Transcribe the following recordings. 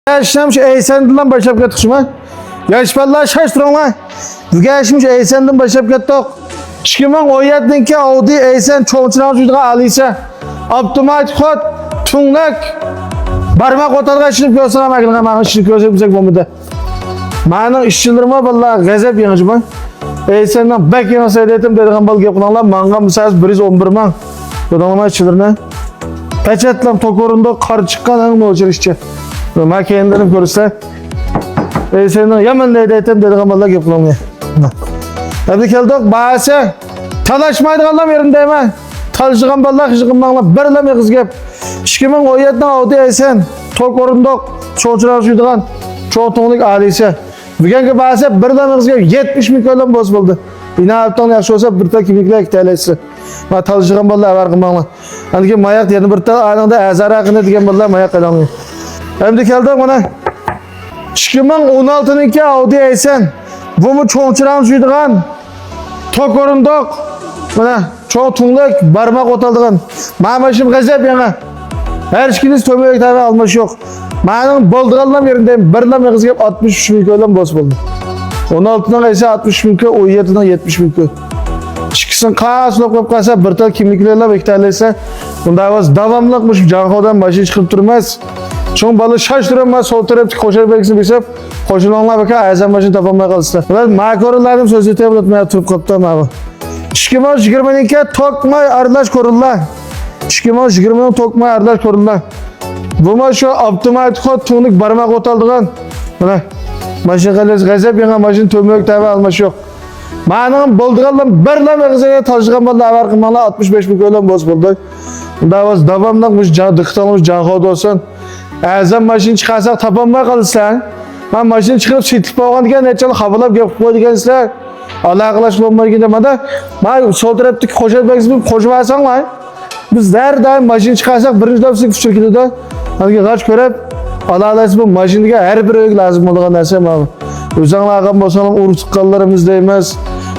Yaşamış Eysen'den başlayıp gittik mi? Yaşpalar şaştırma. Yaşamış Eysen'den başlayıp gittik. 2017'deki Audi Eysen çoğunçulan çocuk'a alıysa Optimate kod tunlak barmak otarga işinip gösterem akılga mağın işinip gösteremsek bomada. Mağının işçilerime vallahi gazep yanıcı mı? Eysen'den bek yana seyretim dediğim balık yapılanlar mağına müsaade 111 man. Ödememe işçilerine. Peçetlam tokorunda kar çıkan hanım olacak işçi. Ben kendilerim görürse Eysen'den yaman deyletim dediğim balık yapılanlar. Hadi geldik bahse talaşmaydı kallam yerinde mi? Talışıgan balık işiğim mağına birleme kız gep. 2017'den Audi Eysen tokorunda çoğunçular suyduğun çoğunluk aliyse. Bugünkü bahse birleme kız gep 70 milyondan boz buldu. Bina yaptan yaxşı olsa bir ta kimlikle iktalesi. Ma talışıgan balık var kımağına. Hani ki mayak diyelim bir ta anında azara hakkında diyen balık mayak kalamıyor. Şimdi geldik bana 2016'daki Audi Eysen bu mu çoğunçulan suyduğun tokorunda mana çoğunluk barmak otaldığın. Mamışım gazep yana. Her işkiniz tömürek tabi almış yok. Mağının bolduğundan yerindeyim. Birden kız gep 63 milyondan boz buldu. 16'dan ise 60 milyon, 17'den 70 milyon. İkisini kaç lokap kalsa bir tal kimliklerle beklerlerse bunda var davamlıkmış canhodan başı çıkıp durmaz. Çünkü balı şaştıramaz sol tarafta koşar beksin bilsem koşulanlar bakar azam başını tapamaya kalırsa. Ben makorlarım sözü tebratmaya tutup kaptam abi. 2022 tokmay arlaş korunlar. 2020 tokmay arlaş korunlar. Bu ma şu Optimate kod tuğunluk barmak otaldığın. Buna maşın kalesi gazep yana maşın tömürek tabi almış yok. Mağının bolduğundan birleme kızına taşıgan balı avar kımağına 65 milyondan boz buldu. Bunda var davamlıkmış dıktanmış canhoda olsun. Azam maşın çıkarsak tapamaya kalırsan. Ben maşın çıkıp şitlik boğan diken netçalı kabalap gelip koy dikensizler. Allah arkadaşlar olmalı gidemedi. Ben sol taraftaki koşar beksin koşu varsan var. Biz her daim maşın çıkarsak birinci döpsük küçük gidiyor. Hani kaç görep Allah Allah'sı bu maşinliğe her bir öğük lazım olduğunu dersem abi. Özellikle ağam basalım urtukkallarımız değmez.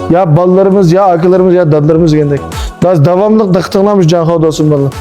Ya ballarımız ya akıllarımız ya dadlarımız gendik. Daha devamlık dıktığınlamış canhoda olsun vallahi.